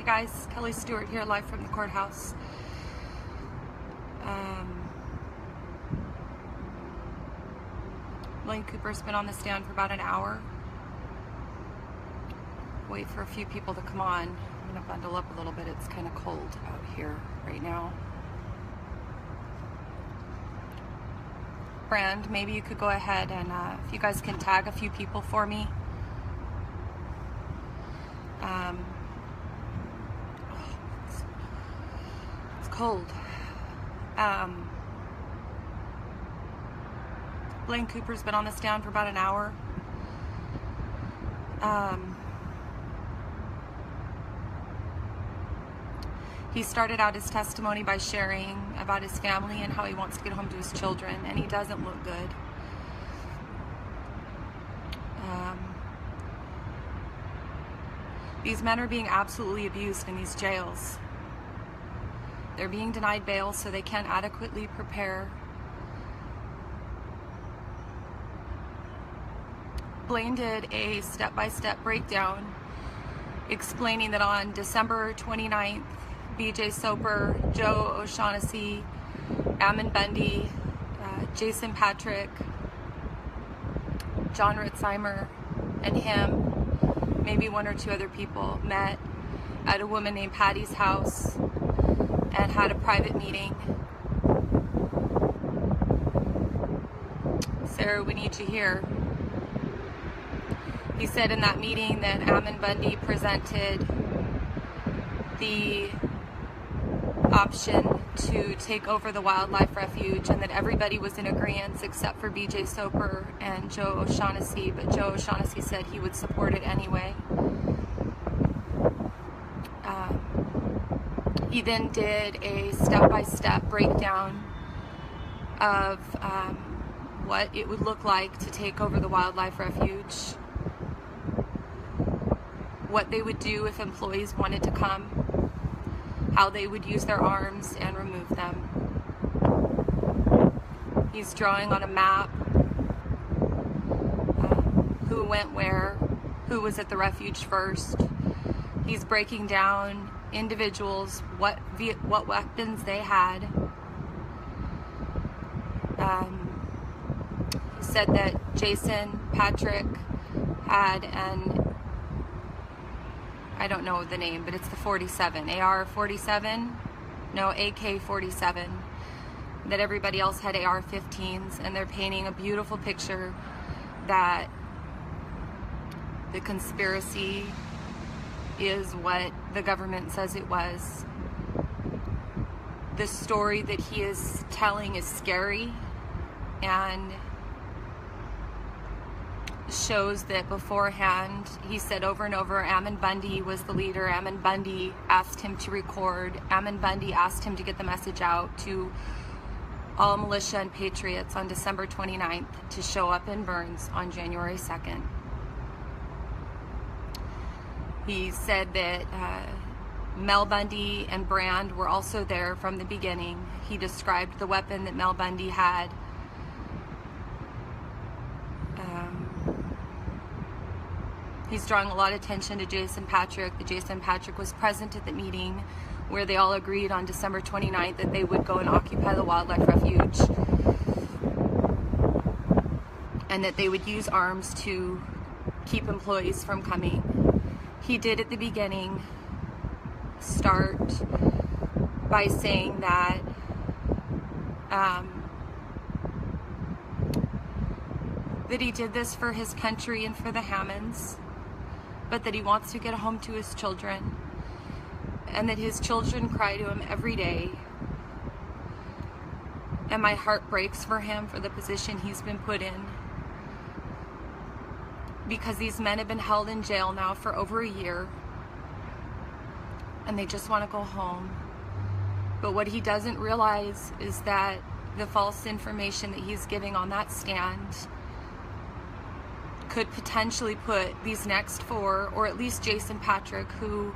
guys, Kelli Stewart here, live from the courthouse. Blaine Cooper's been on the stand for about an hour. Wait for a few people to come on. I'm gonna bundle up a little bit. It's kind of cold out here right now. Brand, maybe you could go ahead and if you guys can tag a few people for me. It's cold. Blaine Cooper's been on the stand for about an hour. He started out his testimony by sharing about his family and how he wants to get home to his children, and he doesn't look good. These men are being absolutely abused in these jails. They're being denied bail so they can't adequately prepare. Blaine did a step-by-step breakdown explaining that on December 29th, BJ Soper, Joe O'Shaughnessy, Ammon Bundy, Jason Patrick, John Ritzheimer, and him, maybe one or two other people, met at a woman named Patty's house and had a private meeting. Sarah, we need you here. He said in that meeting that Ammon Bundy presented the option to take over the wildlife refuge and that everybody was in agreement except for BJ Soper and Joe O'Shaughnessy, but Joe O'Shaughnessy said he would support it anyway. He then did a step-by-step breakdown of what it would look like to take over the wildlife refuge, what they would do if employees wanted to come, how they would use their arms and remove them. He's drawing on a map who went where, who was at the refuge first. He's breaking down individuals, what weapons they had. He said that Jason Patrick had an, I don't know the name, but it's the 47, AR-47, no, AK-47, that everybody else had AR-15s, and they're painting a beautiful picture that the conspiracy is what the government says it was. The story that he is telling is scary and shows that beforehand, he said over and over, Ammon Bundy was the leader. Ammon Bundy asked him to record. Ammon Bundy asked him to get the message out to all militia and patriots on December 29th to show up in Burns on January 2nd. He said that Mel Bundy and Brand were also there from the beginning. He described the weapon that Mel Bundy had. He's drawing a lot of attention to Jason Patrick. That Jason Patrick was present at the meeting where they all agreed on December 29th that they would go and occupy the wildlife refuge and that they would use arms to keep employees from coming. He did at the beginning start by saying that that he did this for his country and for the Hammonds, but that he wants to get home to his children, and that his children cry to him every day. And my heart breaks for him for the position he's been put in, because these men have been held in jail now for over a year, and they just want to go home. But what he doesn't realize is that the false information that he's giving on that stand could potentially put these next four, or at least Jason Patrick, who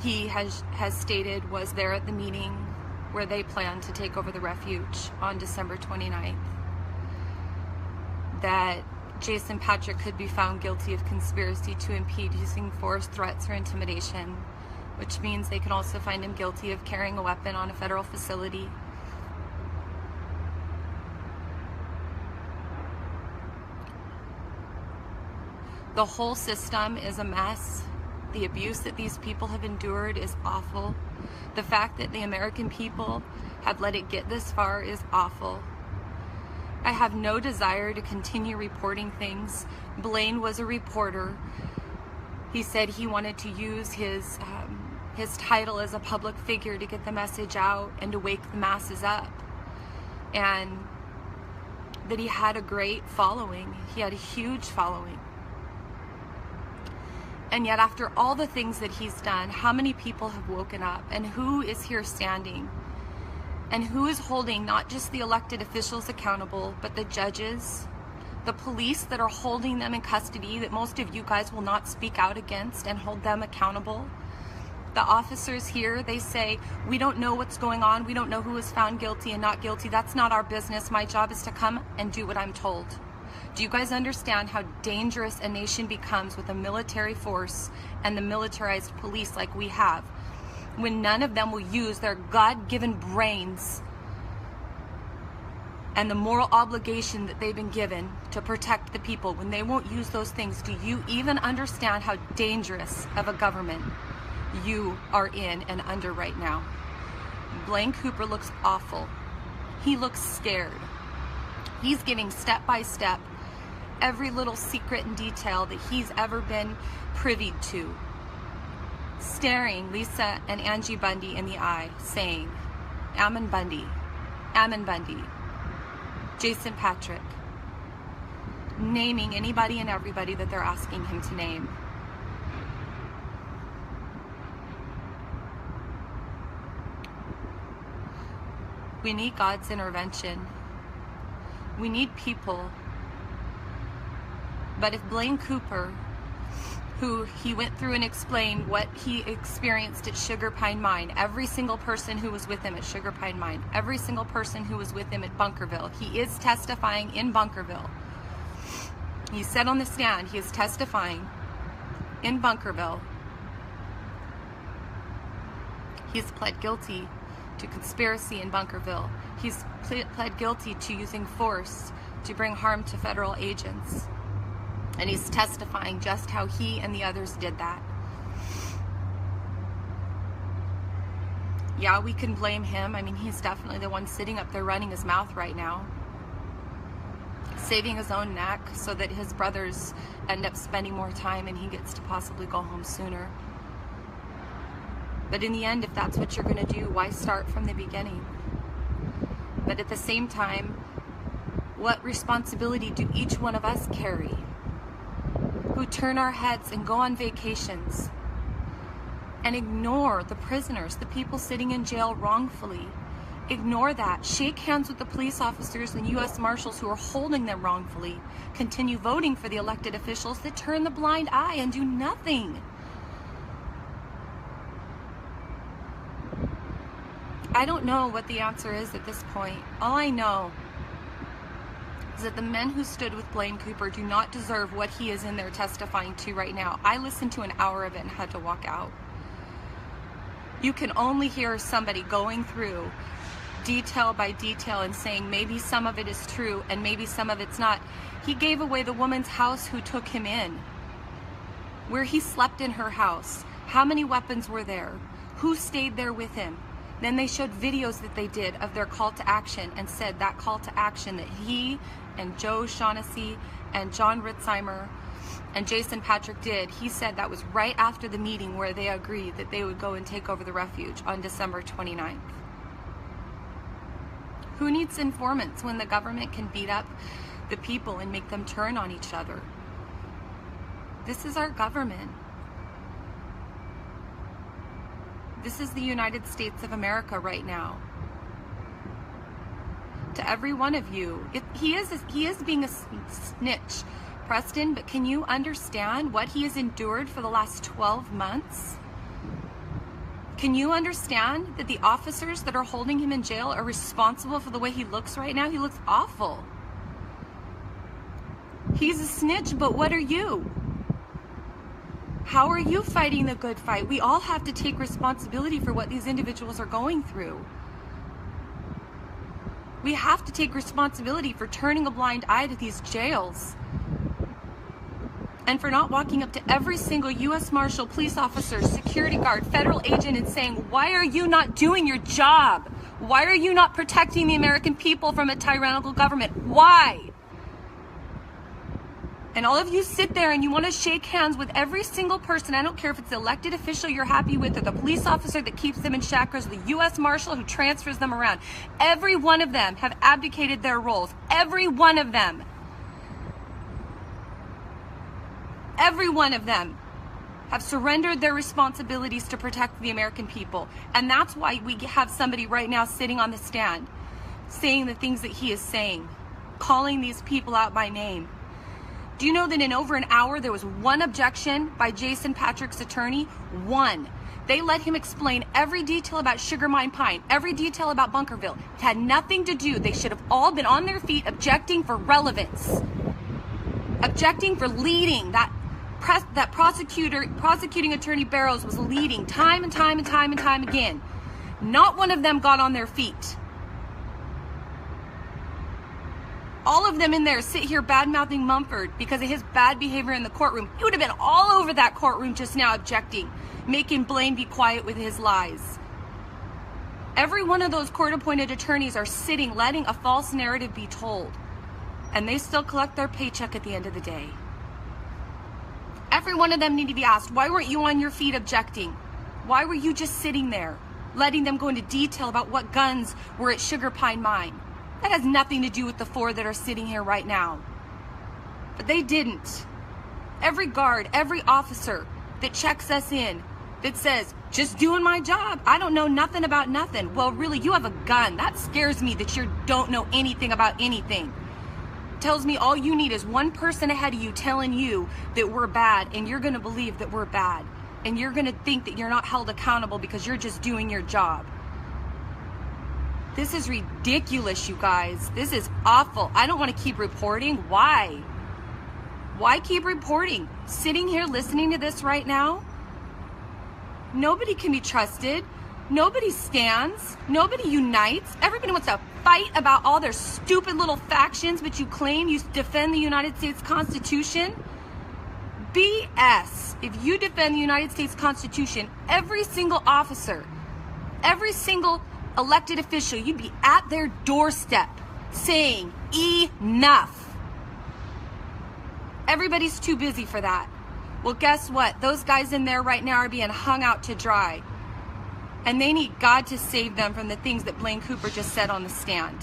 he has stated was there at the meeting where they plan to take over the refuge on December 29th, that Jason Patrick could be found guilty of conspiracy to impede using force, threats, or intimidation, which means they can also find him guilty of carrying a weapon on a federal facility. The whole system is a mess. The abuse that these people have endured is awful. The fact that the American people have let it get this far is awful. I have no desire to continue reporting things. Blaine was a reporter. He said he wanted to use his title as a public figure to get the message out and to wake the masses up. And that he had a great following. He had a huge following. And yet after all the things that he's done, how many people have woken up? And who is here standing? And who is holding not just the elected officials accountable, but the judges, the police that are holding them in custody, that most of you guys will not speak out against and hold them accountable? The officers here, they say, we don't know what's going on. We don't know who is found guilty and not guilty. That's not our business. My job is to come and do what I'm told. Do you guys understand how dangerous a nation becomes with a military force and the militarized police like we have, when none of them will use their God-given brains and the moral obligation that they've been given to protect the people, when they won't use those things? Do you even understand how dangerous of a government you are in and under right now? Blaine Cooper looks awful. He looks scared. He's giving step by step every little secret and detail that he's ever been privy to, staring Lisa and Angie Bundy in the eye, saying, Ammon Bundy, Jason Patrick, naming anybody and everybody that they're asking him to name. We need God's intervention. We need people. But if Blaine Cooper, who he went through and explained what he experienced at Sugar Pine Mine, every single person who was with him at Sugar Pine Mine, every single person who was with him at Bunkerville, he is testifying in Bunkerville. He said on the stand, he is testifying in Bunkerville. He's pled guilty to conspiracy in Bunkerville. He's pled guilty to using force to bring harm to federal agents. And he's testifying just how he and the others did that. Yeah, we can blame him. I mean, he's definitely the one sitting up there running his mouth right now, saving his own neck so that his brothers end up spending more time and he gets to possibly go home sooner. But in the end, if that's what you're going to do, why start from the beginning? But at the same time, what responsibility do each one of us carry, who turn our heads and go on vacations and ignore the prisoners, the people sitting in jail wrongfully? Ignore that. Shake hands with the police officers and U.S. Marshals who are holding them wrongfully. Continue voting for the elected officials that turn the blind eye and do nothing. I don't know what the answer is at this point. All I know is that the men who stood with Blaine Cooper do not deserve what he is in there testifying to right now. I listened to an hour of it and had to walk out. You can only hear somebody going through detail by detail and saying maybe some of it is true and maybe some of it's not. He gave away the woman's house who took him in, where he slept in her house. How many weapons were there? Who stayed there with him? Then they showed videos that they did of their call to action and said that call to action that he and Joe Shaughnessy and John Ritzheimer and Jason Patrick did, he said that was right after the meeting where they agreed that they would go and take over the refuge on December 29th. Who needs informants when the government can beat up the people and make them turn on each other? This is our government. This is the United States of America right now. To every one of you, he is being a snitch, Preston, but can you understand what he has endured for the last 12 months? Can you understand that the officers that are holding him in jail are responsible for the way he looks right now? He looks awful. He's a snitch, but what are you? How are you fighting the good fight? We all have to take responsibility for what these individuals are going through. We have to take responsibility for turning a blind eye to these jails. And for not walking up to every single U.S. Marshal, police officer, security guard, federal agent and saying, why are you not doing your job? Why are you not protecting the American people from a tyrannical government? Why? And all of you sit there and you want to shake hands with every single person. I don't care if it's the elected official you're happy with or the police officer that keeps them in shackles, the U.S. Marshal who transfers them around. Every one of them have abdicated their roles. Every one of them. Every one of them have surrendered their responsibilities to protect the American people. And that's why we have somebody right now sitting on the stand saying the things that he is saying, calling these people out by name. Do you know that in over an hour there was one objection by Jason Patrick's attorney? One. They let him explain every detail about Sugar Mine Pine, every detail about Bunkerville. It had nothing to do. They should have all been on their feet objecting for relevance, objecting for leading. That prosecuting attorney Barrows was leading time and time and time and time again. Not one of them got on their feet. All of them in there sit here bad-mouthing Mumford because of his bad behavior in the courtroom. He would have been all over that courtroom just now objecting, making Blaine be quiet with his lies. Every one of those court-appointed attorneys are sitting, letting a false narrative be told. And they still collect their paycheck at the end of the day. Every one of them need to be asked, why weren't you on your feet objecting? Why were you just sitting there, letting them go into detail about what guns were at Sugar Pine Mine? That has nothing to do with the four that are sitting here right now. But they didn't. Every guard, every officer that checks us in, that says, just doing my job, I don't know nothing about nothing. Well, really, you have a gun. That scares me that you don't know anything about anything. Tells me all you need is one person ahead of you telling you that we're bad, and you're going to believe that we're bad. And you're going to think that you're not held accountable because you're just doing your job. This is ridiculous, you guys. This is awful. I don't want to keep reporting. Why? Why keep reporting? Sitting here listening to this right now? Nobody can be trusted. Nobody stands. Nobody unites. Everybody wants to fight about all their stupid little factions, but you claim you defend the United States Constitution? BS. If you defend the United States Constitution, every single officer, every single elected official, you'd be at their doorstep saying, enough. Everybody's too busy for that. Well, guess what? Those guys in there right now are being hung out to dry. And they need God to save them from the things that Blaine Cooper just said on the stand.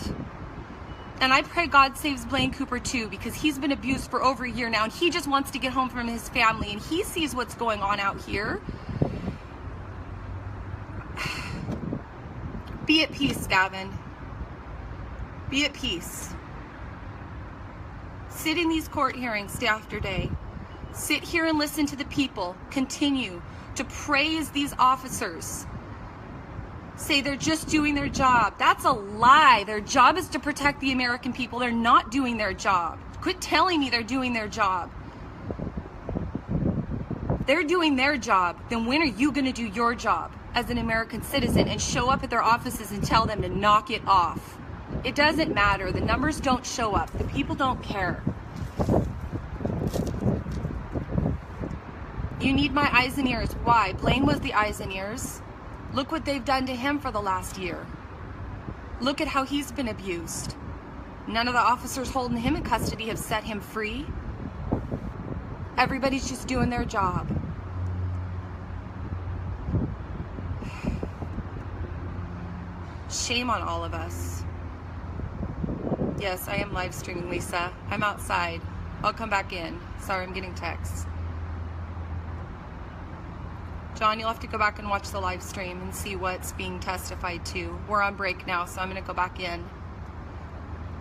And I pray God saves Blaine Cooper too, because he's been abused for over a year now, and he just wants to get home from his family, and he sees what's going on out here. Be at peace, Gavin. Be at peace. Sit in these court hearings day after day. Sit here and listen to the people. Continue to praise these officers. Say they're just doing their job. That's a lie. Their job is to protect the American people. They're not doing their job. Quit telling me they're doing their job. They're doing their job. Then when are you going to do your job as an American citizen and show up at their offices and tell them to knock it off? It doesn't matter. The numbers don't show up. The people don't care. You need my eyes and ears. Why? Blaine was the eyes and ears. Look what they've done to him for the last year. Look at how he's been abused. None of the officers holding him in custody have set him free. Everybody's just doing their job. Shame on all of us. Yes, I am live streaming, Lisa. I'm outside. I'll come back in. Sorry, I'm getting texts. John, you'll have to go back and watch the live stream and see what's being testified to. We're on break now, so I'm going to go back in.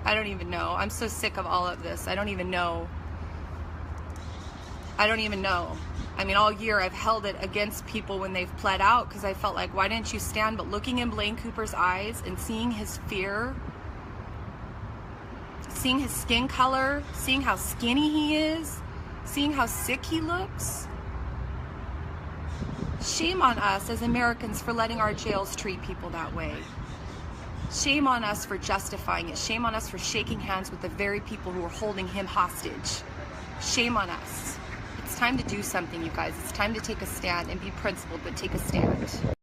I don't even know. I'm so sick of all of this. I don't even know. I don't even know. I mean, all year I've held it against people when they've pled out because I felt like, why didn't you stand? But looking in Blaine Cooper's eyes and seeing his fear, seeing his skin color, seeing how skinny he is, seeing how sick he looks, Shame on us as Americans for letting our jails treat people that way. Shame on us for justifying it. Shame on us for shaking hands with the very people who are holding him hostage. Shame on us. It's time to do something, you guys. It's time to take a stand and be principled, but take a stand.